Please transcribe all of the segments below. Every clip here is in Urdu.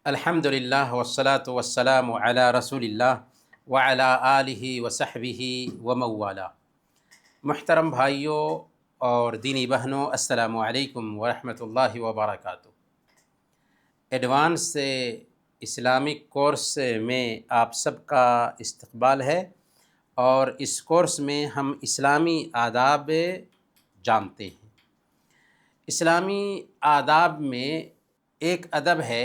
الحمدللہ والصلاة والسلام علی رسول اللہ وعلی آلہ وصحبہ وموالا۔ محترم بھائیوں اور دینی بہنوں، السلام علیکم ورحمۃ اللہ وبرکاتہ۔ ایڈوانس اسلامک کورس میں آپ سب کا استقبال ہے، اور اس کورس میں ہم اسلامی آداب جانتے ہیں۔ اسلامی آداب میں ایک ادب ہے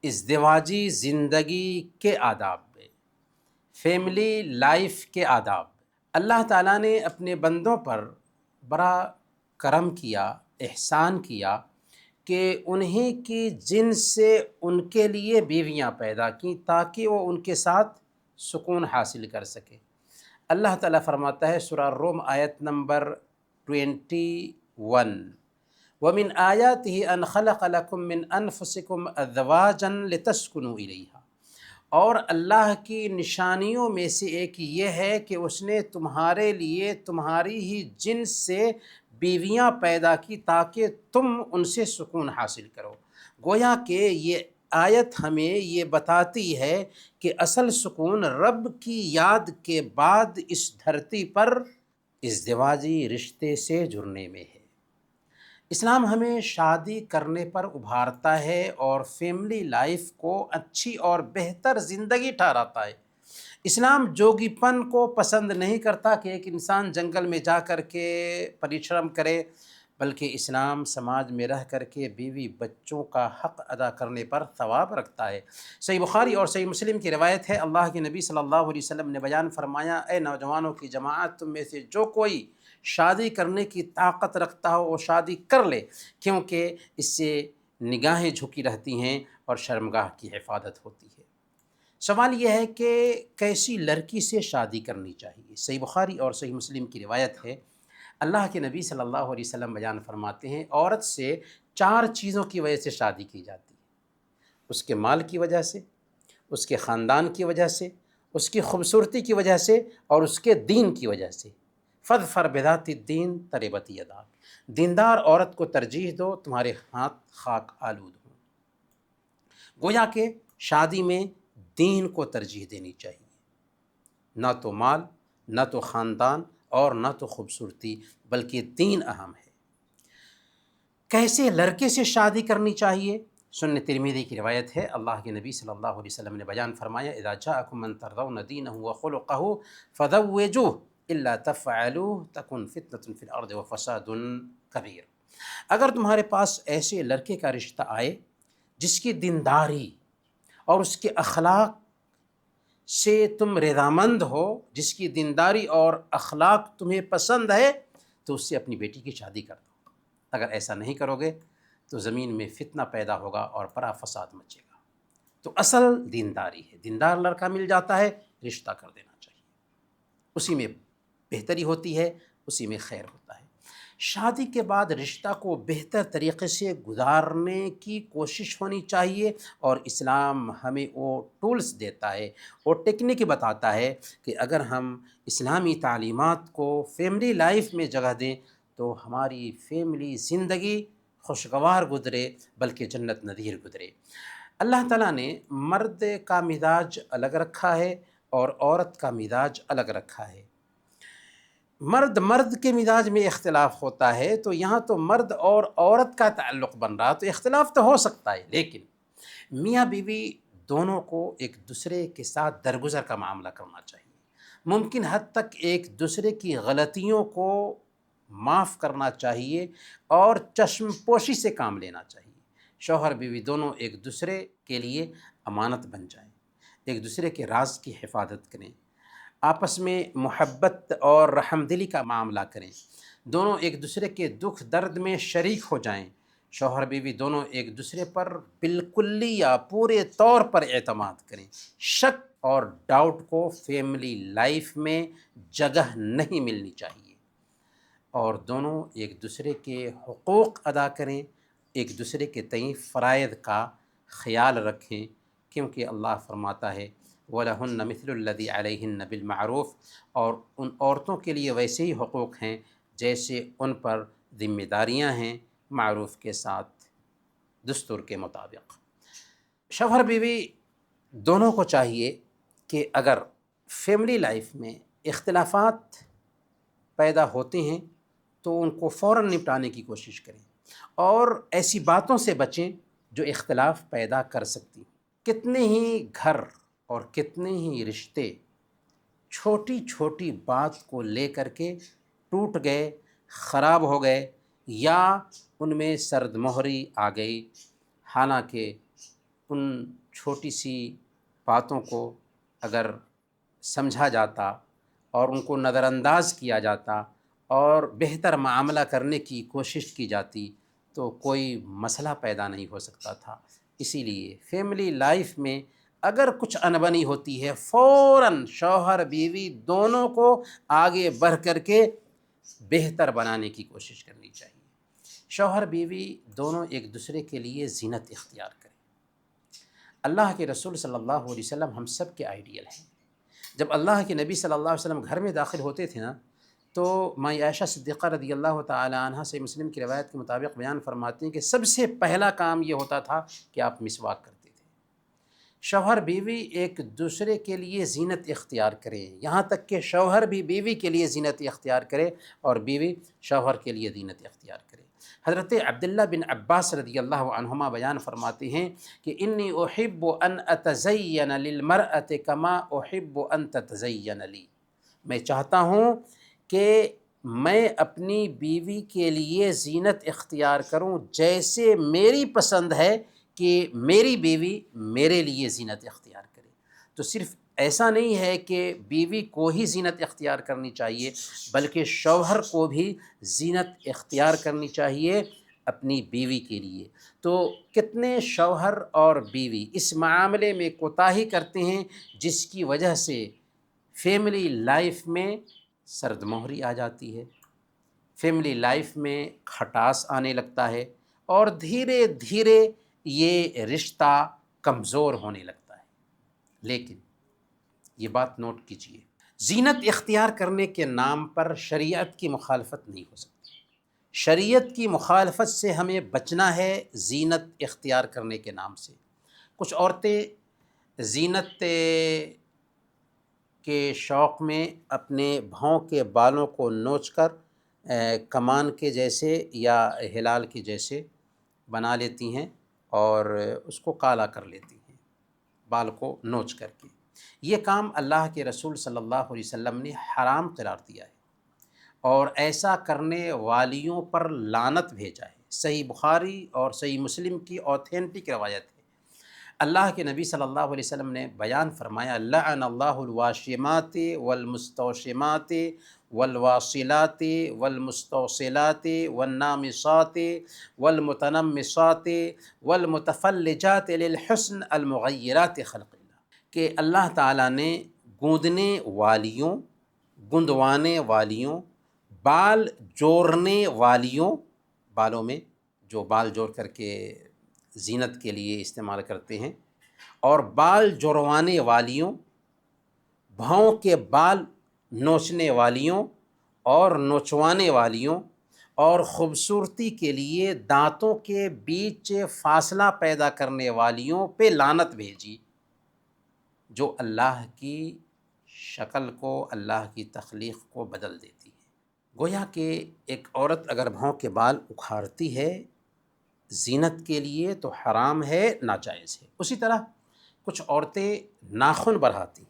ازدواجی زندگی کے آداب میں، فیملی لائف کے آداب۔ اللہ تعالیٰ نے اپنے بندوں پر بڑا کرم کیا، احسان کیا کہ انہیں کی جنس سے ان کے لیے بیویاں پیدا کیں تاکہ وہ ان کے ساتھ سکون حاصل کر سکے۔ اللہ تعالیٰ فرماتا ہے سورہ الروم آیت نمبر 21، وَمِنْ آيَاتِهِ أَنْ خَلَقَ لَكُم مِّنْ أَنفُسِكُمْ أَزْوَاجًا لِتَسْكُنُوا إِلَيْهَا، اور اللہ کی نشانیوں میں سے ایک یہ ہے کہ اس نے تمہارے لیے تمہاری ہی جنس سے بیویاں پیدا کی تاکہ تم ان سے سکون حاصل کرو۔ گویا کہ یہ آیت ہمیں یہ بتاتی ہے کہ اصل سکون رب کی یاد کے بعد اس دھرتی پر ازدواجی رشتے سے جڑنے میں ہے۔ اسلام ہمیں شادی کرنے پر ابھارتا ہے اور فیملی لائف کو اچھی اور بہتر زندگی ٹھہراتا ہے۔ اسلام جوگی پن کو پسند نہیں کرتا کہ ایک انسان جنگل میں جا کر کے پریشرم کرے، بلکہ اسلام سماج میں رہ کر کے بیوی بچوں کا حق ادا کرنے پر ثواب رکھتا ہے۔ صحیح بخاری اور صحیح مسلم کی روایت ہے، اللہ کے نبی صلی اللہ علیہ وسلم نے بیان فرمایا، اے نوجوانوں کی جماعت، تم میں سے جو کوئی شادی کرنے کی طاقت رکھتا ہو وہ شادی کر لے، کیونکہ اس سے نگاہیں جھکی رہتی ہیں اور شرمگاہ کی حفاظت ہوتی ہے۔ سوال یہ ہے کہ کیسی لڑکی سے شادی کرنی چاہیے؟ صحیح بخاری اور صحیح مسلم کی روایت ہے، اللہ کے نبی صلی اللہ علیہ وسلم بیان فرماتے ہیں، عورت سے 4 چیزوں کی وجہ سے شادی کی جاتی ہے: اس کے مال کی وجہ سے، اس کے خاندان کی وجہ سے، اس کی خوبصورتی کی وجہ سے، اور اس کے دین کی وجہ سے۔ فاظفر بذات الدین تربت یداک، دیندار عورت کو ترجیح دو، تمہارے ہاتھ خاک آلود ہوں۔ گویا کہ شادی میں دین کو ترجیح دینی چاہیے، نہ تو مال، نہ تو خاندان، اور نہ تو خوبصورتی، بلکہ دین اہم ہے۔ کیسے لڑکے سے شادی کرنی چاہیے؟ سنن ترمذی کی روایت ہے، اللہ کے نبی صلی اللہ علیہ وسلم نے بیان فرمایا، اذا جاءکم من ترضون دینہ وخلقہ فزوجوہ الا تفعلوہ تکن فتنة فی الارض وفساد کبیر۔ اگر تمہارے پاس ایسے لڑکے کا رشتہ آئے جس کی دینداری اور اس کے اخلاق سے تم رضامند ہو، جس کی دینداری اور اخلاق تمہیں پسند ہے، تو اس سے اپنی بیٹی کی شادی کر دو۔ اگر ایسا نہیں کرو گے تو زمین میں فتنہ پیدا ہوگا اور بڑا فساد مچے گا۔ تو اصل دینداری ہے، دیندار لڑکا مل جاتا ہے، رشتہ کر دینا چاہیے، اسی میں بہتری ہوتی ہے، اسی میں خیر ہوتا ہے۔ شادی کے بعد رشتہ کو بہتر طریقے سے گزارنے کی کوشش ہونی چاہیے، اور اسلام ہمیں وہ ٹولز دیتا ہے، وہ ٹیکنیک بتاتا ہے کہ اگر ہم اسلامی تعلیمات کو فیملی لائف میں جگہ دیں تو ہماری فیملی زندگی خوشگوار گزرے، بلکہ جنت نظیر گزرے۔ اللہ تعالیٰ نے مرد کا مزاج الگ رکھا ہے اور عورت کا مزاج الگ رکھا ہے۔ مرد کے مزاج میں اختلاف ہوتا ہے، تو یہاں تو مرد اور عورت کا تعلق بن رہا، تو اختلاف تو ہو سکتا ہے، لیکن میاں بیوی دونوں کو ایک دوسرے کے ساتھ درگزر کا معاملہ کرنا چاہیے، ممکن حد تک ایک دوسرے کی غلطیوں کو معاف کرنا چاہیے اور چشم پوشی سے کام لینا چاہیے۔ شوہر بیوی دونوں ایک دوسرے کے لیے امانت بن جائیں، ایک دوسرے کے راز کی حفاظت کریں، آپس میں محبت اور رحم دلی کا معاملہ کریں، دونوں ایک دوسرے کے دکھ درد میں شریک ہو جائیں۔ شوہر بیوی دونوں ایک دوسرے پر بالکلی یا پورے طور پر اعتماد کریں۔ شک اور ڈاؤٹ کو فیملی لائف میں جگہ نہیں ملنی چاہیے، اور دونوں ایک دوسرے کے حقوق ادا کریں، ایک دوسرے کے تئیں فرائض کا خیال رکھیں، کیونکہ اللہ فرماتا ہے وَلَهُنَّ مِثْلُ الَّذِي عَلَيْهِنَّ بِالْمَعْرُوفِ، اور ان عورتوں کے لیے ویسے ہی حقوق ہیں جیسے ان پر ذمہ داریاں ہیں، معروف کے ساتھ، دستور کے مطابق۔ شوہر بیوی دونوں کو چاہیے کہ اگر فیملی لائف میں اختلافات پیدا ہوتے ہیں تو ان کو فوراً نپٹانے کی کوشش کریں اور ایسی باتوں سے بچیں جو اختلاف پیدا کر سکتی ہیں۔ کتنے ہی گھر اور کتنے ہی رشتے چھوٹی چھوٹی بات کو لے کر کے ٹوٹ گئے، خراب ہو گئے، یا ان میں سرد مہری آ گئی، حالانکہ ان چھوٹی سی باتوں کو اگر سمجھا جاتا اور ان کو نظر انداز کیا جاتا اور بہتر معاملہ کرنے کی کوشش کی جاتی تو کوئی مسئلہ پیدا نہیں ہو سکتا تھا۔ اسی لیے فیملی لائف میں اگر کچھ انبنی ہوتی ہے، فوراً شوہر بیوی دونوں کو آگے بڑھ کر کے بہتر بنانے کی کوشش کرنی چاہیے۔ شوہر بیوی دونوں ایک دوسرے کے لیے زینت اختیار کریں۔ اللہ کے رسول صلی اللہ علیہ وسلم ہم سب کے آئیڈیل ہیں۔ جب اللہ کے نبی صلی اللہ علیہ وسلم گھر میں داخل ہوتے تھے نا، تو ماں عائشہ صدیقہ رضی اللہ تعالی عنہ سے مسلم کی روایت کے مطابق بیان فرماتی ہیں کہ سب سے پہلا کام یہ ہوتا تھا کہ آپ مسواک کرتے تھے۔ شوہر بیوی ایک دوسرے کے لیے زینت اختیار کرے، یہاں تک کہ شوہر بھی بیوی کے لیے زینت اختیار کرے اور بیوی شوہر کے لیے زینت اختیار کرے۔ حضرت عبداللہ بن عباس رضی اللہ عنہما بیان فرماتے ہیں کہ انی احب ان اتزین للمرأة کما احب ان تتزین لی، میں چاہتا ہوں کہ میں اپنی بیوی کے لیے زینت اختیار کروں جیسے میری پسند ہے کہ میری بیوی میرے لیے زینت اختیار کرے۔ تو صرف ایسا نہیں ہے کہ بیوی کو ہی زینت اختیار کرنی چاہیے، بلکہ شوہر کو بھی زینت اختیار کرنی چاہیے اپنی بیوی کے لیے۔ تو کتنے شوہر اور بیوی اس معاملے میں کوتاہی کرتے ہیں جس کی وجہ سے فیملی لائف میں سرد مہری آ جاتی ہے، فیملی لائف میں کھٹاس آنے لگتا ہے اور دھیرے دھیرے یہ رشتہ کمزور ہونے لگتا ہے۔ لیکن یہ بات نوٹ کیجیے، زینت اختیار کرنے کے نام پر شریعت کی مخالفت نہیں ہو سکتی۔ شریعت کی مخالفت سے ہمیں بچنا ہے زینت اختیار کرنے کے نام سے۔ کچھ عورتیں زینت کے شوق میں اپنے بھاؤں کے بالوں کو نوچ کر کمان کے جیسے یا ہلال کے جیسے بنا لیتی ہیں اور اس کو کالا کر لیتی ہیں بال کو نوچ کر کے۔ یہ کام اللہ کے رسول صلی اللہ علیہ وسلم نے حرام قرار دیا ہے اور ایسا کرنے والیوں پر لعنت بھیجا ہے۔ صحیح بخاری اور صحیح مسلم کی اوتھینٹک روایت ہے۔ اللہ کے نبی صلی اللہ علیہ وسلم نے بیان فرمایا، لعن اللہ الواشمات والمستوشمات والواصلات والمستوصلات والنامصات والمتنمصات والمتفلجات للحسن المغیرات خلق اللہ، کہ اللہ تعالیٰ نے گوندنے والیوں، گندوانے والیوں، بال جوڑنے والیوں، بالوں میں جو بال جوڑ کر کے زینت کے لیے استعمال کرتے ہیں، اور بال جوڑوانے والیوں، بھاؤں کے بال نوچنے والیوں اور نوچوانے والیوں، اور خوبصورتی کے لیے دانتوں کے بیچ فاصلہ پیدا کرنے والیوں پہ لعنت بھیجی، جو اللہ کی شکل کو، اللہ کی تخلیق کو بدل دیتی ہے۔ گویا کہ ایک عورت اگر بھاؤں کے بال اکھاڑتی ہے زینت کے لیے تو حرام ہے، ناجائز ہے۔ اسی طرح کچھ عورتیں ناخن بڑھاتی ہیں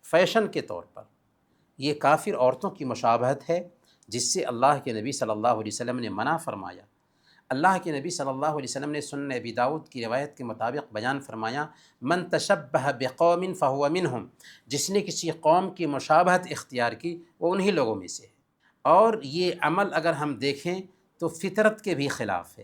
فیشن کے طور پر، یہ کافر عورتوں کی مشابہت ہے جس سے اللہ کے نبی صلی اللہ علیہ وسلم نے منع فرمایا۔ اللہ کے نبی صلی اللہ علیہ وسلم نے سنن ابی داؤد کی روایت کے مطابق بیان فرمایا، من تشبہ بقوم فہو منہم، جس نے کسی قوم کی مشابہت اختیار کی وہ انہی لوگوں میں سے ہے۔ اور یہ عمل اگر ہم دیکھیں تو فطرت کے بھی خلاف ہے،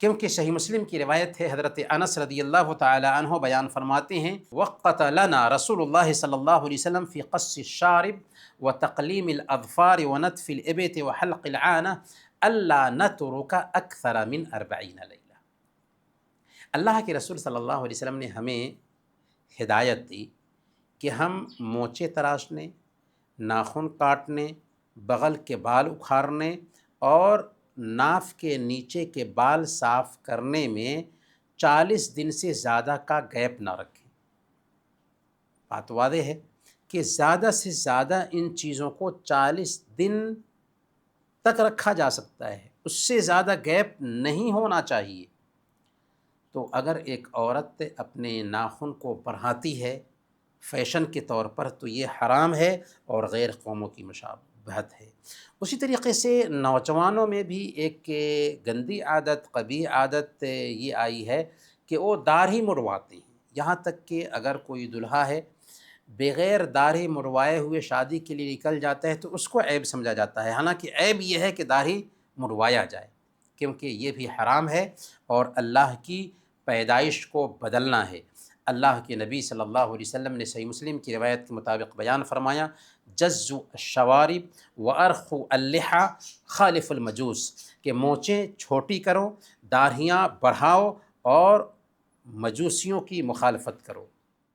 کیونکہ صحیح مسلم کی روایت ہے، حضرت انس رضی اللہ تعالی عنہ بیان فرماتے ہیں، وقت لنا رسول اللہ صلی اللہ علیہ وسلم فی قص الشارب وتقلیم الاظفار ونتف الابط وحلق العانہ الا نترک اکثر من 40 لیلہ۔ اللہ کے رسول صلی اللہ علیہ وسلم نے ہمیں ہدایت دی کہ ہم مونچے تراشنے، ناخن کاٹنے، بغل کے بال اکھاڑنے اور ناف کے نیچے کے بال صاف کرنے میں 40 دن سے زیادہ کا گیپ نہ رکھیں۔ بات واضح ہے کہ زیادہ سے زیادہ ان چیزوں کو 40 دن تک رکھا جا سکتا ہے، اس سے زیادہ گیپ نہیں ہونا چاہیے۔ تو اگر ایک عورت اپنے ناخن کو بڑھاتی ہے فیشن کے طور پر تو یہ حرام ہے اور غیر قوموں کی مشابہت ہے۔ اسی طریقے سے نوجوانوں میں بھی ایک گندی عادت، قبیح عادت یہ آئی ہے کہ وہ داڑھی مڑواتے ہیں، یہاں تک کہ اگر کوئی دلہا ہے بغیر داڑھی مڑوائے ہوئے شادی کے لیے نکل جاتا ہے تو اس کو عیب سمجھا جاتا ہے، حالانکہ عیب یہ ہے کہ داڑھی مڑوایا جائے، کیونکہ یہ بھی حرام ہے اور اللہ کی پیدائش کو بدلنا ہے۔ اللہ کے نبی صلی اللہ علیہ وسلم نے صحیح مسلم کی روایت کے مطابق بیان فرمایا، جزوا الشوارب وارخوا اللحى خالف المجوس، کہ مونچھیں چھوٹی کرو، داڑھیاں بڑھاؤ اور مجوسیوں کی مخالفت کرو۔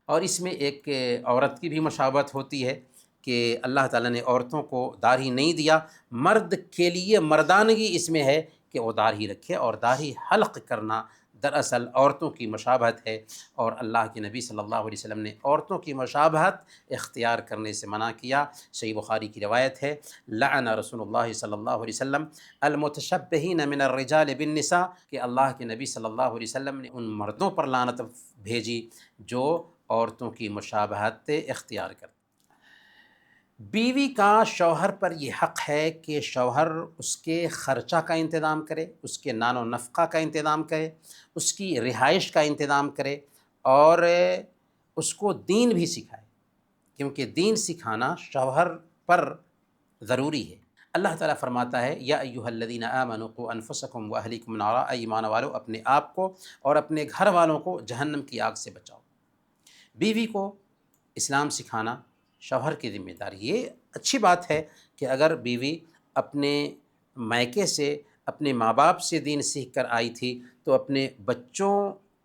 اور اس میں ایک عورت کی بھی مشابہت ہوتی ہے کہ اللہ تعالیٰ نے عورتوں کو داڑھی نہیں دیا، مرد کے لیے مردانگی اس میں ہے کہ وہ داڑھی رکھے، اور داڑھی حلق کرنا دراصل عورتوں کی مشابہت ہے، اور اللہ کے نبی صلی اللہ علیہ وسلم نے عورتوں کی مشابہت اختیار کرنے سے منع کیا۔ صحیح بخاری کی روایت ہے، لعن رسول اللہ صلی اللہ علیہ وسلم المتشبہین من الرجال بالنساء، کہ اللہ کے نبی صلی اللہ علیہ وسلم نے ان مردوں پر لعنت بھیجی جو عورتوں کی مشابہت اختیار کرتے۔ بیوی کا شوہر پر یہ حق ہے کہ شوہر اس کے خرچہ کا انتظام کرے، اس کے نان و نفقہ کا انتظام کرے، اس کی رہائش کا انتظام کرے، اور اس کو دین بھی سکھائے، کیونکہ دین سکھانا شوہر پر ضروری ہے۔ اللہ تعالیٰ فرماتا ہے، یا ایھا الذین آمنوا قوا انفسکم واہلیکم نارا، اے ایمان والو اپنے آپ کو اور اپنے گھر والوں کو جہنم کی آگ سے بچاؤ۔ بیوی کو اسلام سکھانا شوہر کی ذمہ داری۔ یہ اچھی بات ہے کہ اگر بیوی اپنے میکے سے، اپنے ماں باپ سے دین سیکھ کر آئی تھی تو اپنے بچوں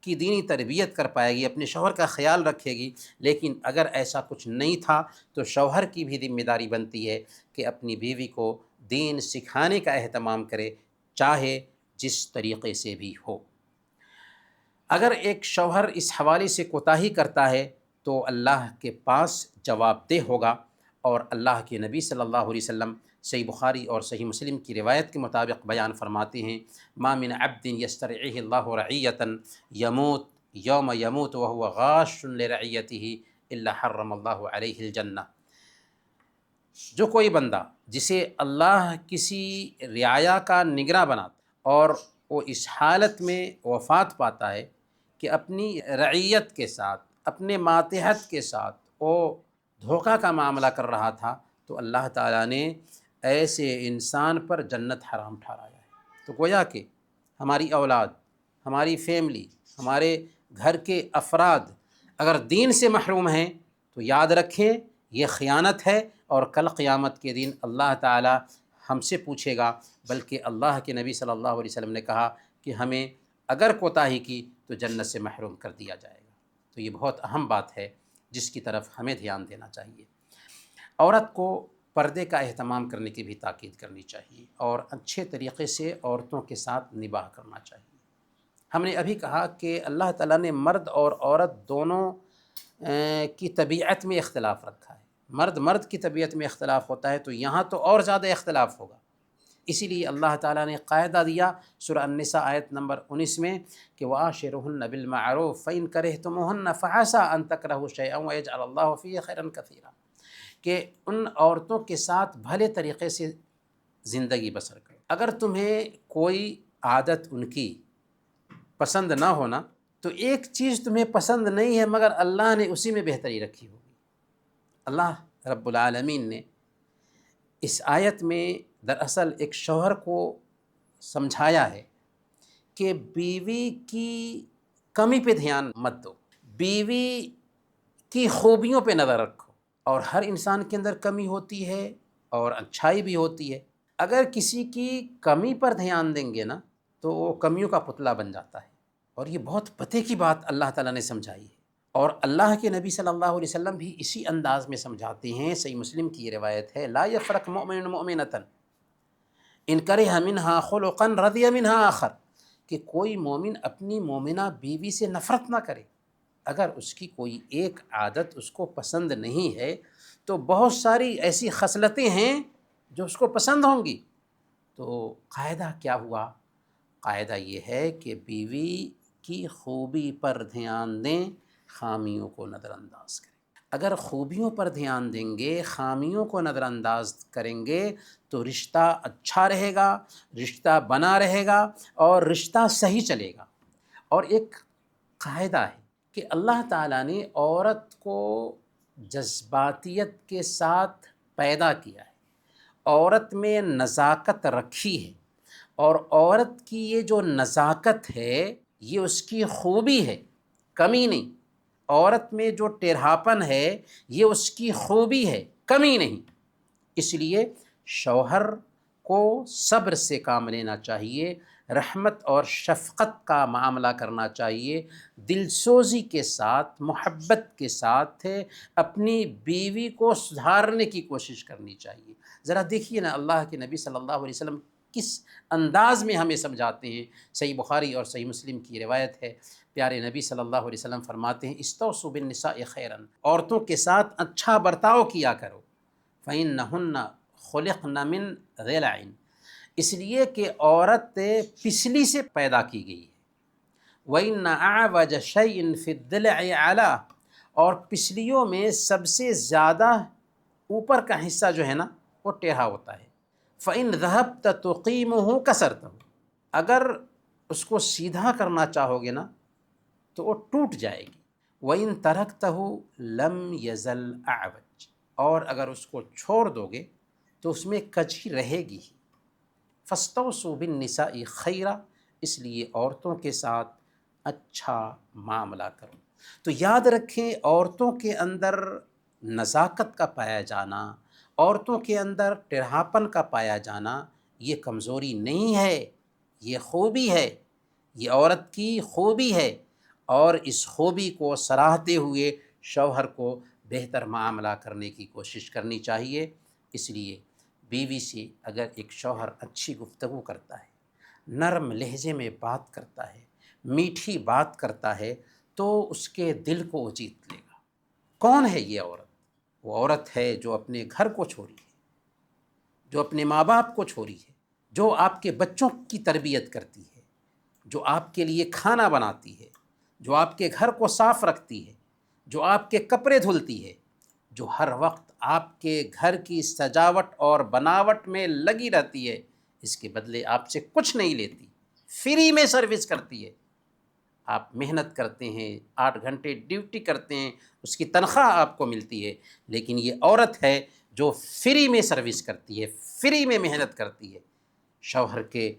کی دینی تربیت کر پائے گی، اپنے شوہر کا خیال رکھے گی۔ لیکن اگر ایسا کچھ نہیں تھا تو شوہر کی بھی ذمہ داری بنتی ہے کہ اپنی بیوی کو دین سکھانے کا اہتمام کرے، چاہے جس طریقے سے بھی ہو۔ اگر ایک شوہر اس حوالے سے کوتاہی کرتا ہے تو اللہ کے پاس جواب دہ ہوگا، اور اللہ کے نبی صلی اللہ علیہ وسلم صحیح بخاری اور صحیح مسلم کی روایت کے مطابق بیان فرماتے ہیں، ما من عبد یسترعیہ اللہ رعیۃ یموت یوم یموت وہو غاش لرعیتہ الا حرم اللہ علیہ الجنہ۔ جو کوئی بندہ جسے اللہ کسی رعایا کا نگراں بناتا اور وہ اس حالت میں وفات پاتا ہے کہ اپنی رعیت کے ساتھ، اپنے ماتحت کے ساتھ وہ دھوکہ کا معاملہ کر رہا تھا، تو اللہ تعالیٰ نے ایسے انسان پر جنت حرام ٹھہرایا ہے۔ تو گویا کہ ہماری اولاد، ہماری فیملی، ہمارے گھر کے افراد اگر دین سے محروم ہیں تو یاد رکھیں یہ خیانت ہے، اور کل قیامت کے دن اللہ تعالیٰ ہم سے پوچھے گا، بلکہ اللہ کے نبی صلی اللہ علیہ وسلم نے کہا کہ ہمیں اگر کوتاہی کی تو جنت سے محروم کر دیا جائے گا۔ تو یہ بہت اہم بات ہے جس کی طرف ہمیں دھیان دینا چاہیے۔ عورت کو پردے کا اہتمام کرنے کی بھی تاکید کرنی چاہیے، اور اچھے طریقے سے عورتوں کے ساتھ نباہ کرنا چاہیے۔ ہم نے ابھی کہا کہ اللہ تعالیٰ نے مرد اور عورت دونوں کی طبیعت میں اختلاف رکھا ہے۔ مرد کی طبیعت میں اختلاف ہوتا ہے تو یہاں تو اور زیادہ اختلاف ہوگا، اسی لیے اللہ تعالیٰ نے قاعدہ دیا سورہ النساء آیت نمبر 19 میں کہ وَعَاشِرُهُنَّ بِالْمَعْرُوفِ فَإِنْ كَرِهْتُمُوهُنَّ فَعَسَىٰ أَن تَكْرَهُوا شَيْئًا وَيَجْعَلَ اللَّهُ فِيهِ خَيْرًا كَثِيرًا، کہ ان عورتوں کے ساتھ بھلے طریقے سے زندگی بسر کرو۔ اگر تمہیں کوئی عادت ان کی پسند نہ ہونا تو ایک چیز تمہیں پسند نہیں ہے مگر اللہ نے اسی میں بہتری رکھی ہوگی۔ اللہ رب العالمین نے اس آیت میں دراصل ایک شوہر کو سمجھایا ہے کہ بیوی کی کمی پہ دھیان مت دو، بیوی کی خوبیوں پہ نظر رکھو، اور ہر انسان کے اندر کمی ہوتی ہے اور اچھائی بھی ہوتی ہے۔ اگر کسی کی کمی پر دھیان دیں گے نا تو وہ کمیوں کا پتلا بن جاتا ہے، اور یہ بہت پتے کی بات اللہ تعالیٰ نے سمجھائی ہے، اور اللہ کے نبی صلی اللہ علیہ وسلم بھی اسی انداز میں سمجھاتے ہیں۔ صحیح مسلم کی یہ روایت ہے، لا یفرق مؤمن مؤمنۃ ان کرہ منہا خلقا رضی منہا آخر، کہ کوئی مومن اپنی مومنہ بیوی سے نفرت نہ کرے۔ اگر اس کی کوئی ایک عادت اس کو پسند نہیں ہے تو بہت ساری ایسی خصلتیں ہیں جو اس کو پسند ہوں گی۔ تو قاعدہ کیا ہوا؟ قاعدہ یہ ہے کہ بیوی کی خوبی پر دھیان دیں، خامیوں کو نظر انداز کریں۔ اگر خوبیوں پر دھیان دیں گے، خامیوں کو نظر انداز کریں گے تو رشتہ اچھا رہے گا، رشتہ بنا رہے گا اور رشتہ صحیح چلے گا۔ اور ایک قاعدہ ہے کہ اللہ تعالیٰ نے عورت کو جذباتیت کے ساتھ پیدا کیا ہے، عورت میں نزاکت رکھی ہے، اور عورت کی یہ جو نزاکت ہے یہ اس کی خوبی ہے، کمی نہیں۔ عورت میں جو ٹیڑھاپن ہے یہ اس کی خوبی ہے، کمی نہیں۔ اس لیے شوہر کو صبر سے کام لینا چاہیے، رحمت اور شفقت کا معاملہ کرنا چاہیے، دل سوزی کے ساتھ، محبت کے ساتھ اپنی بیوی کو سدھارنے کی کوشش کرنی چاہیے۔ ذرا دیکھیے نا، اللہ کے نبی صلی اللہ علیہ وسلم کس انداز میں ہمیں سمجھاتے ہیں۔ صحیح بخاری اور صحیح مسلم کی روایت ہے، پیارے نبی صلی اللہ علیہ وسلم فرماتے ہیں استوصوا بالنساء خیراً، عورتوں کے ساتھ اچھا برتاؤ کیا کرو، فإنہن خلقن من ضلع، اس لیے کہ عورت پسلی سے پیدا کی گئی ہے، وإن أعوج شيء في الضلع أعلاه، اور پسلیوں میں سب سے زیادہ اوپر کا حصہ جو ہے نا وہ ٹیڑھا ہوتا ہے، فإن ذهبت تقيمه كسرته، اگر اس کو سیدھا کرنا چاہو گے نا تو وہ ٹوٹ جائے گی، وإن تركته لم يزل أعوج، اور اگر اس کو چھوڑ دو گے تو اس میں کجی رہے گی۔ فاستوصوا بالنساء خیرا، اس لیے عورتوں کے ساتھ اچھا معاملہ کرو۔ تو یاد رکھیں، عورتوں کے اندر نزاکت کا پایا جانا، عورتوں کے اندر ٹیڑھاپن کا پایا جانا یہ کمزوری نہیں ہے، یہ خوبی ہے، یہ عورت کی خوبی ہے، اور اس خوبی کو سراہتے ہوئے شوہر کو بہتر معاملہ کرنے کی کوشش کرنی چاہیے۔ اس لیے بیوی سے اگر ایک شوہر اچھی گفتگو کرتا ہے، نرم لہجے میں بات کرتا ہے، میٹھی بات کرتا ہے، تو اس کے دل کو وہ جیت لے گا۔ کون ہے یہ عورت؟ وہ عورت ہے جو اپنے گھر کو چھوڑی ہے، جو اپنے ماں باپ کو چھوڑی ہے، جو آپ کے بچوں کی تربیت کرتی ہے، جو آپ کے لیے کھانا بناتی ہے، جو آپ کے گھر کو صاف رکھتی ہے، جو آپ کے کپڑے دھلتی ہے، جو ہر وقت آپ کے گھر کی سجاوٹ اور بناوٹ میں لگی رہتی ہے، اس کے بدلے آپ سے کچھ نہیں لیتی، فری میں سروس کرتی ہے۔ آپ محنت کرتے ہیں، 8 گھنٹے ڈیوٹی کرتے ہیں، اس کی تنخواہ آپ کو ملتی ہے، لیکن یہ عورت ہے جو فری میں سروس کرتی ہے، فری میں محنت کرتی ہے۔ شوہر کے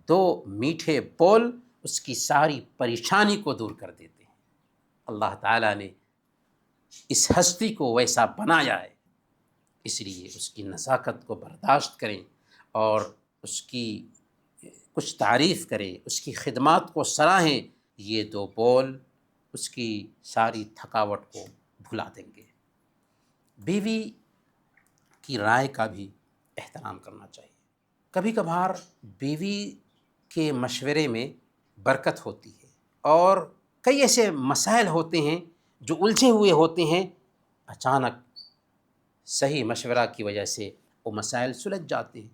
2 میٹھے بول اس کی ساری پریشانی کو دور کر دیتے ہیں۔ اللہ تعالیٰ نے اس ہستی کو ویسا بنایا ہے، اس لیے اس کی نزاکت کو برداشت کریں اور اس کی کچھ تعریف کریں، اس کی خدمات کو سراہیں۔ یہ 2 بول اس کی ساری تھکاوٹ کو بھلا دیں گے۔ بیوی کی رائے کا بھی احترام کرنا چاہیے۔ کبھی کبھار بیوی کے مشورے میں برکت ہوتی ہے، اور کئی ایسے مسائل ہوتے ہیں جو الجھے ہوئے ہوتے ہیں، اچانک صحیح مشورہ کی وجہ سے وہ مسائل سلجھ جاتے ہیں۔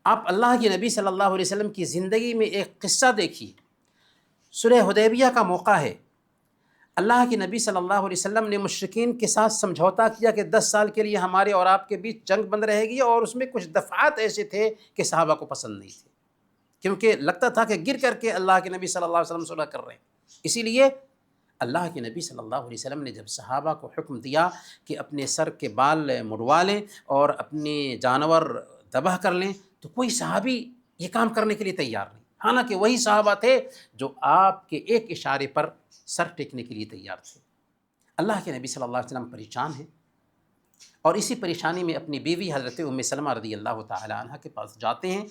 آپ اللہ کے نبی صلی اللہ علیہ وسلم کی زندگی میں ایک قصہ دیکھیے، صلح حدیبیہ کا موقع ہے۔ اللہ کے نبی صلی اللہ علیہ وسلم نے مشرکین کے ساتھ سمجھوتا کیا کہ 10 سال کے لیے ہمارے اور آپ کے بیچ جنگ بند رہے گی، اور اس میں کچھ دفعات ایسے تھے کہ صحابہ کو پسند نہیں تھے، کیونکہ لگتا تھا کہ گر کر کے اللہ کے نبی صلی اللہ علیہ وسلم صلح کر رہے ہیں۔ اسی لیے اللہ کے نبی صلی اللہ علیہ وسلم نے جب صحابہ کو حکم دیا کہ اپنے سر کے بال مڑوا لیں اور اپنے جانور ذبح کر لیں، تو کوئی صحابی یہ کام کرنے کے لیے تیار نہیں، حالانکہ وہی صحابہ تھے جو آپ کے ایک اشارے پر سر ٹیکنے کے لیے تیار تھے۔ اللہ کے نبی صلی اللہ علیہ وسلم پریشان ہیں، اور اسی پریشانی میں اپنی بیوی حضرت ام سلمہ رضی اللہ تعالی عنہ کے پاس جاتے ہیں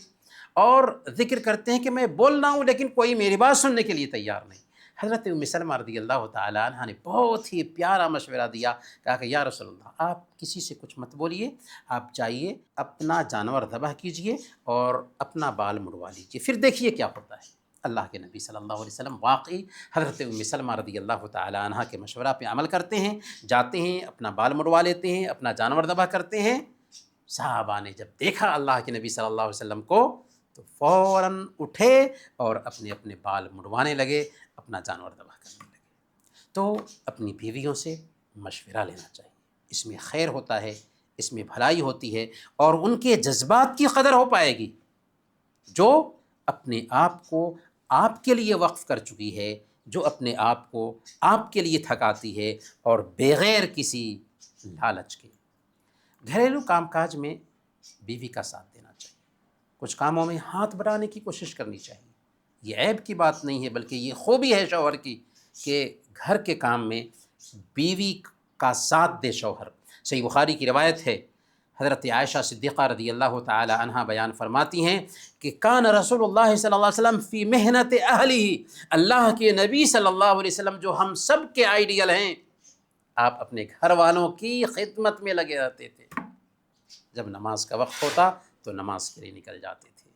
اور ذکر کرتے ہیں کہ میں بولنا ہوں لیکن کوئی میری بات سننے کے لیے تیار نہیں۔ حضرت ام سلمہ رضی اللہ تعالی عنہ نے بہت ہی پیارا مشورہ دیا، کہا کہ یا رسول اللہ، آپ کسی سے کچھ مت بولیے، آپ جائیے اپنا جانور ذبح کیجئے اور اپنا بال مڑوا لیجئے، پھر دیکھیے کیا ہوتا ہے۔ اللہ کے نبی صلی اللہ علیہ وسلم واقعی حضرت ام سلمہ رضی اللہ تعالی عنہ کے مشورہ پہ عمل کرتے ہیں، جاتے ہیں، اپنا بال مڑوا لیتے ہیں، اپنا جانور ذبح کرتے ہیں۔ صحابہ نے جب دیکھا اللہ کے نبی صلی اللہ علیہ وسلم کو تو فوراً اٹھے اور اپنے اپنے بال مڑوانے لگے، اپنا جانور ذبح کرنے لگے۔ تو اپنی بیویوں سے مشورہ لینا چاہیے، اس میں خیر ہوتا ہے، اس میں بھلائی ہوتی ہے، اور ان کے جذبات کی قدر ہو پائے گی جو اپنے آپ کو آپ کے لیے وقف کر چکی ہے، جو اپنے آپ کو آپ کے لیے تھکاتی ہے، اور بغیر کسی لالچ کے۔ گھریلو کام کاج میں بیوی کا ساتھ دینا چاہیے، کچھ کاموں میں ہاتھ بٹانے کی کوشش کرنی چاہیے۔ یہ عیب کی بات نہیں ہے، بلکہ یہ خوبی ہے شوہر کی کہ گھر کے کام میں بیوی کا ساتھ دے شوہر۔ صحیح بخاری کی روایت ہے، حضرت عائشہ صدیقہ رضی اللہ تعالی عنہا بیان فرماتی ہیں کہ کان رسول اللہ صلی اللہ علیہ وسلم فی محنت اہلہ، اللہ کے نبی صلی اللہ علیہ وسلم جو ہم سب کے آئیڈیل ہیں، آپ اپنے گھر والوں کی خدمت میں لگے رہتے تھے۔ جب نماز کا وقت ہوتا تو نماز کے لیے نکل جاتے تھے۔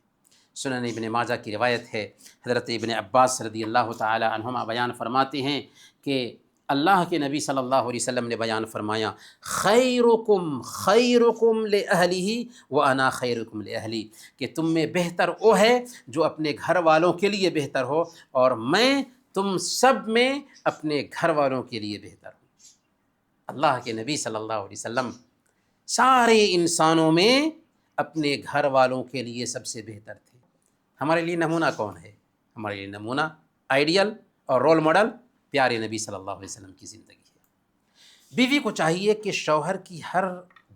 سنن ابن ماجہ کی روایت ہے، حضرت ابن عباس رضی اللہ تعالی عنہما بیان فرماتے ہیں کہ اللہ کے نبی صلی اللہ علیہ وسلم نے بیان فرمایا، خیرکم خیرکم لأہلہ وانا خیرکم لأہلی، کہ تم میں بہتر وہ ہے جو اپنے گھر والوں کے لیے بہتر ہو، اور میں تم سب میں اپنے گھر والوں کے لیے بہتر ہوں۔ اللہ کے نبی صلی اللہ علیہ وسلم سارے انسانوں میں اپنے گھر والوں کے لیے سب سے بہتر تھے۔ ہمارے لیے نمونہ کون ہے؟ ہمارے لیے نمونہ، آئیڈیل اور رول ماڈل پیارے نبی صلی اللہ علیہ وسلم کی زندگی ہے۔ بیوی کو چاہیے کہ شوہر کی ہر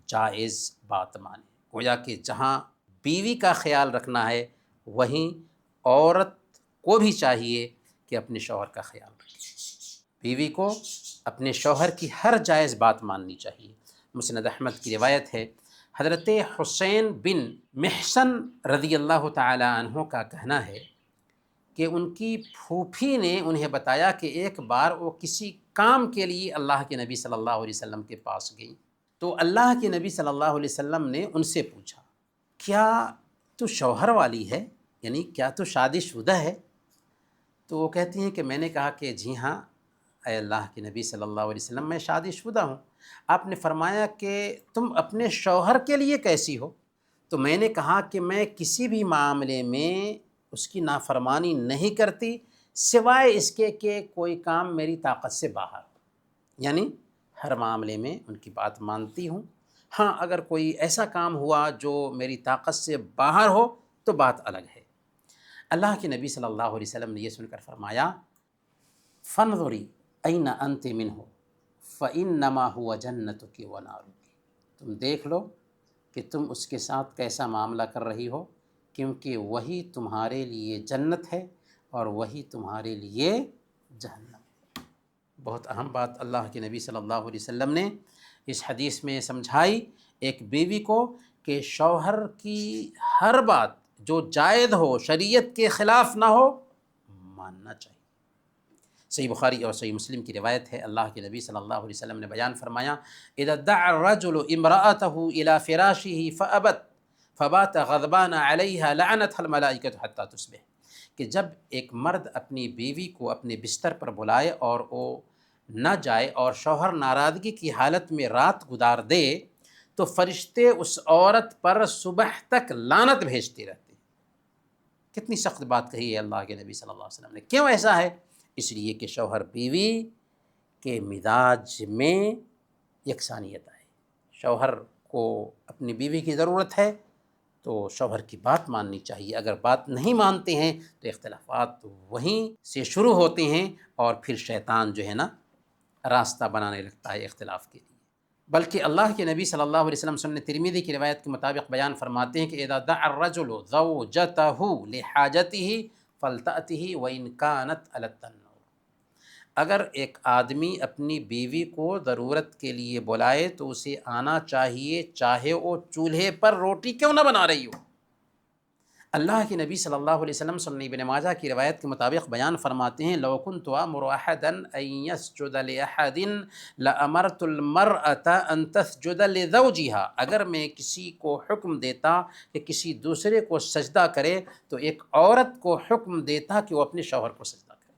جائز بات مانے، گویا کہ جہاں بیوی کا خیال رکھنا ہے وہیں عورت کو بھی چاہیے کہ اپنے شوہر کا خیال رکھے۔ بیوی کو اپنے شوہر کی ہر جائز بات ماننی چاہیے۔ مسند احمد کی روایت ہے، حضرت حسین بن محسن رضی اللہ تعالی عنہ کا کہنا ہے کہ ان کی پھوپھی نے انہیں بتایا کہ ایک بار وہ کسی کام کے لیے اللہ کے نبی صلی اللہ علیہ وسلم کے پاس گئی، تو اللہ کے نبی صلی اللہ علیہ وسلم نے ان سے پوچھا، کیا تو شوہر والی ہے، یعنی کیا تو شادی شدہ ہے؟ تو وہ کہتی ہیں کہ میں نے کہا کہ جی ہاں اے اللہ کے نبی صلی اللہ علیہ وسلم، میں شادی شدہ ہوں۔ آپ نے فرمایا کہ تم اپنے شوہر کے لیے کیسی ہو؟ تو میں نے کہا کہ میں کسی بھی معاملے میں اس کی نافرمانی نہیں کرتی سوائے اس کے کہ کوئی کام میری طاقت سے باہر ہو، یعنی ہر معاملے میں ان کی بات مانتی ہوں، ہاں اگر کوئی ایسا کام ہوا جو میری طاقت سے باہر ہو تو بات الگ ہے۔ اللہ کے نبی صلی اللہ علیہ وسلم نے یہ سن کر فرمایا، فانظری این انت منہ فانما هو جنتک ونارک، تم دیکھ لو کہ تم اس کے ساتھ کیسا معاملہ کر رہی ہو، کیونکہ وہی تمہارے لیے جنت ہے اور وہی تمہارے لیے جہنم۔ بہت اہم بات اللہ کے نبی صلی اللہ علیہ وسلم نے اس حدیث میں سمجھائی ایک بیوی کو کہ شوہر کی ہر بات جو جائز ہو، شریعت کے خلاف نہ ہو، ماننا چاہیے۔ صحیح بخاری اور صحیح مسلم کی روایت ہے، اللہ کے نبی صلی اللہ علیہ وسلم نے بیان فرمایا، اذا دعا الرجل امرأته الى فراشه فابت فبات غضبان علیها لعنتها الملائکۃ حتی تصبح، کہ جب ایک مرد اپنی بیوی کو اپنے بستر پر بلائے اور وہ نہ جائے اور شوہر ناراضگی کی حالت میں رات گزار دے تو فرشتے اس عورت پر صبح تک لعنت بھیجتے رہتے ہیں۔ کتنی سخت بات کہی ہے اللہ کے نبی صلی اللہ علیہ وسلم نے۔ کیوں ایسا ہے؟ اس لیے کہ شوہر بیوی کے مزاج میں یکسانیت آئے۔ شوہر کو اپنی بیوی کی ضرورت ہے تو شوہر کی بات ماننی چاہیے، اگر بات نہیں مانتے ہیں تو اختلافات وہیں سے شروع ہوتے ہیں اور پھر شیطان جو ہے نا راستہ بنانے لگتا ہے اختلاف کے لیے۔ بلکہ اللہ کے نبی صلی اللہ علیہ وسلم سنن ترمذی کی روایت کے مطابق بیان فرماتے ہیں کہ اذا دعا الرجل زوجته لحاجته فلتأته وإن كانت على التنور، اگر ایک آدمی اپنی بیوی کو ضرورت کے لیے بلائے تو اسے آنا چاہیے، چاہے وہ چولہے پر روٹی کیوں نہ بنا رہی ہو۔ اللہ کے نبی صلی اللہ علیہ وسلم سنن ابن ماجہ کی روایت کے مطابق بیان فرماتے ہیں لو كنت امر احدا ان يسجد لاحد لامرت المرأة ان تسجد لزوجها، اگر میں کسی کو حکم دیتا کہ کسی دوسرے کو سجدہ کرے تو ایک عورت کو حکم دیتا کہ وہ اپنے شوہر کو سجدہ کرے۔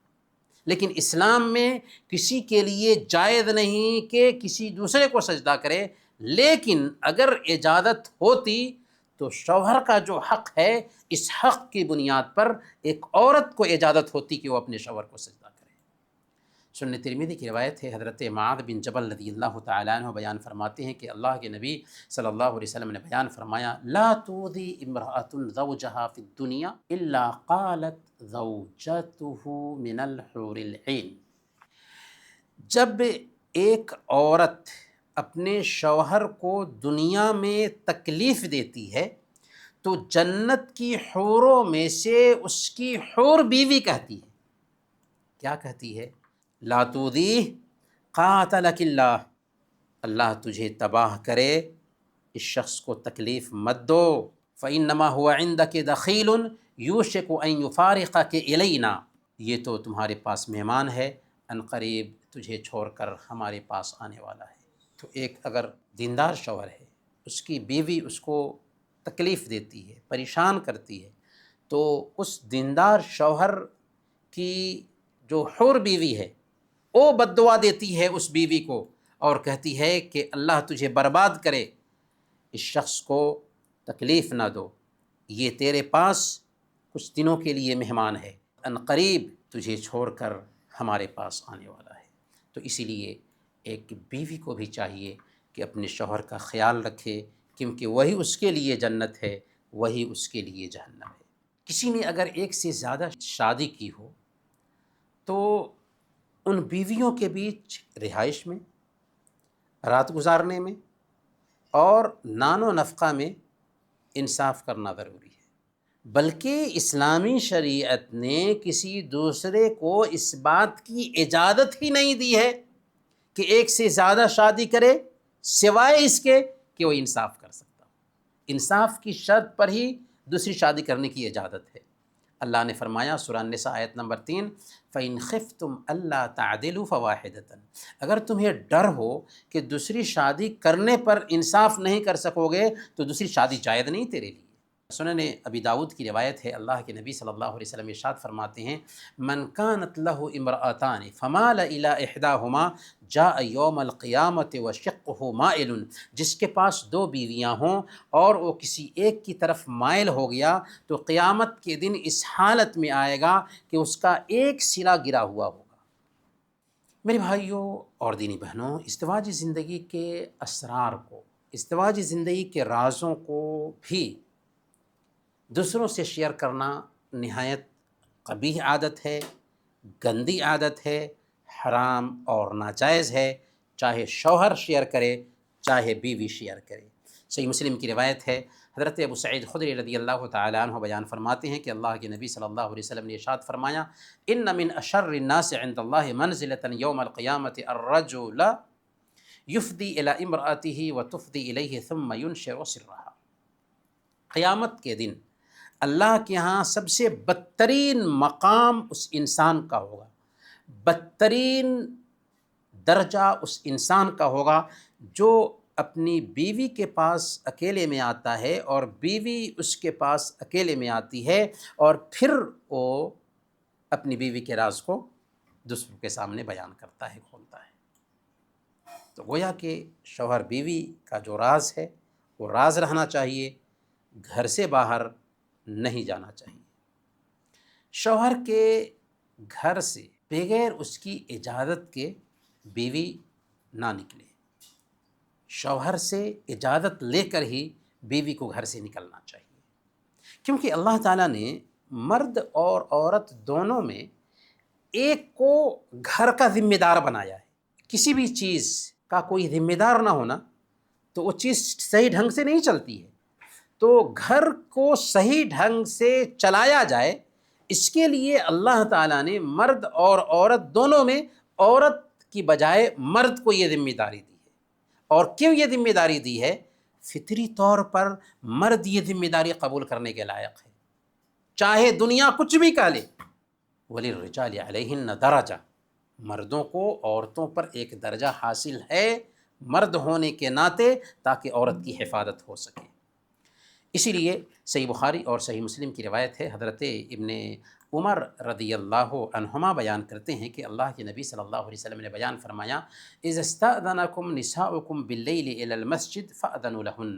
لیکن اسلام میں کسی کے لیے جائز نہیں کہ کسی دوسرے کو سجدہ کرے، لیکن اگر اجازت ہوتی تو شوہر کا جو حق ہے اس حق کی بنیاد پر ایک عورت کو اجازت ہوتی کہ وہ اپنے شوہر کو سجدہ کرے۔ سنن ترمذی کی روایت ہے، حضرت معاذ بن جبل رضی اللہ تعالیٰ عنہ بیان فرماتے ہیں کہ اللہ کے نبی صلی اللہ علیہ وسلم نے بیان فرمایا لا تؤذی امرأة زوجها فی الدنیا الا قالت زوجته من الحور العین۔ جب ایک عورت اپنے شوہر کو دنیا میں تکلیف دیتی ہے تو جنت کی حوروں میں سے اس کی حور بیوی کہتی ہے، کیا کہتی ہے؟ لا تؤذیہ قاتلک اللہ، اللہ تجھے تباہ کرے، اس شخص کو تکلیف مت دو، فإنما هو عندک دخیل یوشک ان یفارقک الینا، یہ تو تمہارے پاس مہمان ہے، ان قریب تجھے چھوڑ کر ہمارے پاس آنے والا ہے۔ تو ایک اگر دیندار شوہر ہے، اس کی بیوی اس کو تکلیف دیتی ہے، پریشان کرتی ہے، تو اس دیندار شوہر کی جو حور بیوی ہے وہ بد دعا دیتی ہے اس بیوی کو اور کہتی ہے کہ اللہ تجھے برباد کرے، اس شخص کو تکلیف نہ دو، یہ تیرے پاس کچھ دنوں کے لیے مہمان ہے، ان قریب تجھے چھوڑ کر ہمارے پاس آنے والا ہے۔ تو اسی لیے ایک بیوی کو بھی چاہیے کہ اپنے شوہر کا خیال رکھے، کیونکہ وہی اس کے لیے جنت ہے، وہی اس کے لیے جہنم ہے۔ کسی نے اگر ایک سے زیادہ شادی کی ہو تو ان بیویوں کے بیچ رہائش میں، رات گزارنے میں اور نان و نفقہ میں انصاف کرنا ضروری ہے۔ بلکہ اسلامی شریعت نے کسی دوسرے کو اس بات کی اجازت ہی نہیں دی ہے کہ ایک سے زیادہ شادی کرے سوائے اس کے کہ وہ انصاف کر سکتا ہو۔ انصاف کی شرط پر ہی دوسری شادی کرنے کی اجازت ہے۔ اللہ نے فرمایا سورہ النساء آیت نمبر 3 فَإِنْ خِفْتُمْ أَلَّا تَعْدِلُوا فَوَاحِدَةً، اگر تمہیں ڈر ہو کہ دوسری شادی کرنے پر انصاف نہیں کر سکو گے تو دوسری شادی جائز نہیں تیرے لیے۔ سنن ابی داؤد کی روایت ہے، اللہ کے نبی صلی اللہ علیہ وسلم ارشاد فرماتے ہیں من كانت له امرأتان فمال إلى إحداهما جاء يوم القیامت وشقه مائل، جس کے پاس دو بیویاں ہوں اور وہ کسی ایک کی طرف مائل ہو گیا تو قیامت کے دن اس حالت میں آئے گا کہ اس کا ایک سرا گرا ہوا ہوگا۔ میرے بھائیوں اور دینی بہنوں، ازدواجی زندگی کے اسرار کو، ازدواجی زندگی کے رازوں کو بھی دوسروں سے شیئر کرنا نہایت قبیح عادت ہے، گندی عادت ہے، حرام اور ناجائز ہے، چاہے شوہر شیئر کرے چاہے بیوی شیئر کرے۔ صحیح مسلم کی روایت ہے، حضرت ابو سعید خدری رضی اللہ تعالیٰ عنہ بیان فرماتے ہیں کہ اللہ کے نبی صلی اللہ علیہ وسلم نے ارشاد فرمایا ان من اشر الناس عند اللہ منزلۃ یوم القیامۃ الرجل یفضی الی امرأته وتفضی الیہ ثم ینشر سرها، قیامت کے دن اللہ کے ہاں سب سے بدترین مقام اس انسان کا ہوگا، بدترین درجہ اس انسان کا ہوگا جو اپنی بیوی کے پاس اکیلے میں آتا ہے اور بیوی اس کے پاس اکیلے میں آتی ہے اور پھر وہ اپنی بیوی کے راز کو دوسروں کے سامنے بیان کرتا ہے، کھولتا ہے۔ تو گویا کہ شوہر بیوی کا جو راز ہے وہ راز رہنا چاہیے، گھر سے باہر نہیں جانا چاہیے۔ شوہر کے گھر سے بغیر اس کی اجازت کے بیوی نہ نکلے، شوہر سے اجازت لے کر ہی بیوی کو گھر سے نکلنا چاہیے، کیونکہ اللہ تعالیٰ نے مرد اور عورت دونوں میں ایک کو گھر کا ذمہ دار بنایا ہے۔ کسی بھی چیز کا کوئی ذمہ دار نہ ہونا تو وہ چیز صحیح ڈھنگ سے نہیں چلتی ہے۔ تو گھر کو صحیح ڈھنگ سے چلایا جائے اس کے لیے اللہ تعالیٰ نے مرد اور عورت دونوں میں عورت کی بجائے مرد کو یہ ذمہ داری دی ہے۔ اور کیوں یہ ذمہ داری دی ہے؟ فطری طور پر مرد یہ ذمہ داری قبول کرنے کے لائق ہے، چاہے دنیا کچھ بھی کہہ لے، وَلِلرِّجَالِ عَلَيْهِنَّ دَرَجَةٌ، مردوں کو عورتوں پر ایک درجہ حاصل ہے مرد ہونے کے ناطے، تاکہ عورت کی حفاظت ہو سکے۔ اسی لیے صحیح بخاری اور صحیح مسلم کی روایت ہے، حضرت ابن عمر رضی اللہ عنہما بیان کرتے ہیں کہ اللہ کے نبی صلی اللہ علیہ وسلم نے بیان فرمایا، اذا استأذنکم نساؤکم باللیل الی المسجد فأذنوا لہن،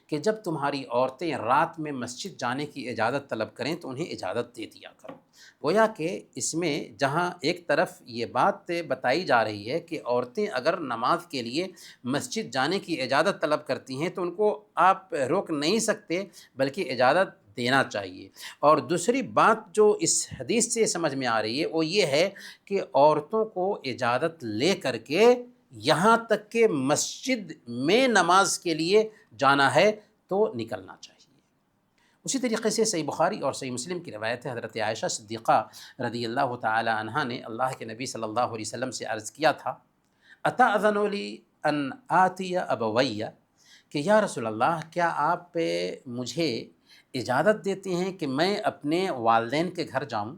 کہ جب تمہاری عورتیں رات میں مسجد جانے کی اجازت طلب کریں تو انہیں اجازت دے دیا کرو۔ گویا کہ اس میں جہاں ایک طرف یہ بات بتائی جا رہی ہے کہ عورتیں اگر نماز کے لیے مسجد جانے کی اجازت طلب کرتی ہیں تو ان کو آپ روک نہیں سکتے، بلکہ اجازت دینا چاہیے۔ اور دوسری بات جو اس حدیث سے سمجھ میں آ رہی ہے وہ یہ ہے کہ عورتوں کو اجازت لے کر کے یہاں تک کہ مسجد میں نماز کے لیے جانا ہے تو نکلنا چاہیے۔ اسی طریقے سے صحیح بخاری اور صحیح مسلم کی روایت ہے، حضرت عائشہ صدیقہ رضی اللہ تعالی عنہا نے اللہ کے نبی صلی اللہ علیہ وسلم سے عرض کیا تھا، اتأذن لی ان آتی ابویہ، کہ یا رسول اللہ کیا آپ مجھے اجازت دیتے ہیں کہ میں اپنے والدین کے گھر جاؤں؟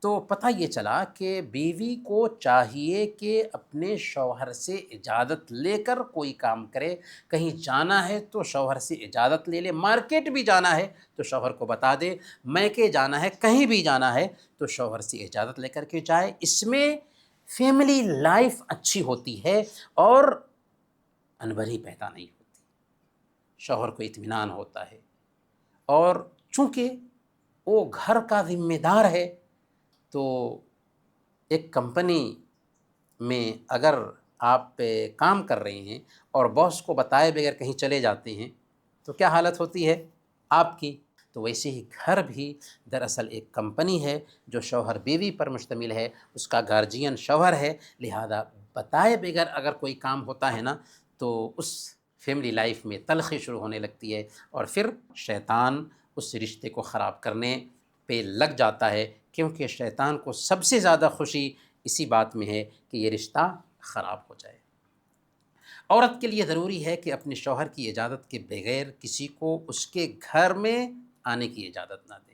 تو پتہ یہ چلا کہ بیوی کو چاہیے کہ اپنے شوہر سے اجازت لے کر کوئی کام کرے، کہیں جانا ہے تو شوہر سے اجازت لے لے، مارکیٹ بھی جانا ہے تو شوہر کو بتا دے، میکے جانا ہے، کہیں بھی جانا ہے تو شوہر سے اجازت لے کر کے جائے۔ اس میں فیملی لائف اچھی ہوتی ہے اور انبری پیدا نہیں ہوتی، شوہر کو اطمینان ہوتا ہے، اور چونکہ وہ گھر کا ذمہ دار ہے تو ایک کمپنی میں اگر آپ کام کر رہے ہیں اور باس کو بتائے بغیر کہیں چلے جاتے ہیں تو کیا حالت ہوتی ہے آپ کی؟ تو ویسے ہی گھر بھی دراصل ایک کمپنی ہے جو شوہر بیوی پر مشتمل ہے، اس کا گارجین شوہر ہے، لہذا بتائے بغیر اگر کوئی کام ہوتا ہے نا تو اس فیملی لائف میں تلخی شروع ہونے لگتی ہے، اور پھر شیطان اس رشتے کو خراب کرنے پہ لگ جاتا ہے، کیونکہ شیطان کو سب سے زیادہ خوشی اسی بات میں ہے کہ یہ رشتہ خراب ہو جائے۔ عورت کے لیے ضروری ہے کہ اپنے شوہر کی اجازت کے بغیر کسی کو اس کے گھر میں آنے کی اجازت نہ دے،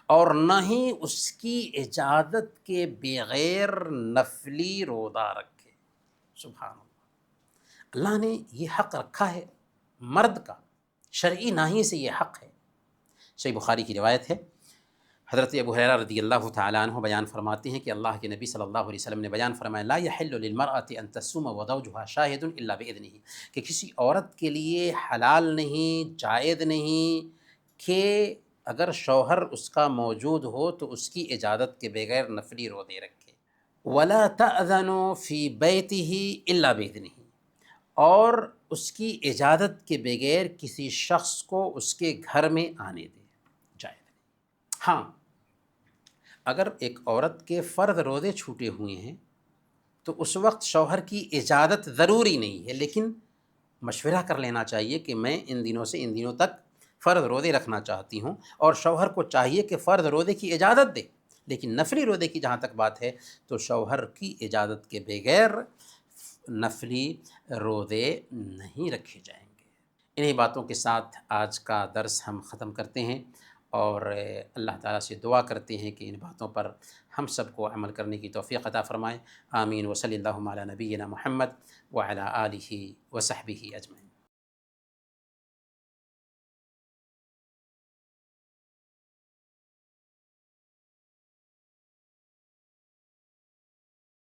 اور نہ ہی اس کی اجازت کے بغیر نفلی روزہ رکھے۔ سبحان اللہ، اللہ نے یہ حق رکھا ہے مرد کا، شرعی ناحیے سے یہ حق ہے۔ صحیح بخاری کی روایت ہے، حضرت ابو ہریرہ رضی اللہ تعالیٰ عنہ بیان فرماتے ہیں کہ اللہ کے نبی صلی اللہ علیہ وسلم نے بیان فرمایا، لا يحل للمرأة ان تصوم وزوجها شاہد الا باذنہ، کہ کسی عورت کے لیے حلال نہیں، جائز نہیں کہ اگر شوہر اس کا موجود ہو تو اس کی اجازت کے بغیر نفلی روزے رکھے۔ ولا تأذن فی بیتہ الا باذنہ، اور اس کی اجازت کے بغیر کسی شخص کو اس کے گھر میں آنے دے، جائز نہیں۔ ہاں، اگر ایک عورت کے فرض روزے چھوٹے ہوئے ہیں تو اس وقت شوہر کی اجازت ضروری نہیں ہے، لیکن مشورہ کر لینا چاہیے کہ میں ان دنوں سے ان دنوں تک فرض روزے رکھنا چاہتی ہوں، اور شوہر کو چاہیے کہ فرض روزے کی اجازت دے، لیکن نفلی روزے کی جہاں تک بات ہے تو شوہر کی اجازت کے بغیر نفلی روزے نہیں رکھے جائیں گے۔ انہی باتوں کے ساتھ آج کا درس ہم ختم کرتے ہیں، اور اللہ تعالیٰ سے دعا کرتے ہیں کہ ان باتوں پر ہم سب کو عمل کرنے کی توفیق عطا فرمائے۔ آمین، وصلی اللہ علی نبینا محمد وعلی آلہ وصحبہ اجمعین۔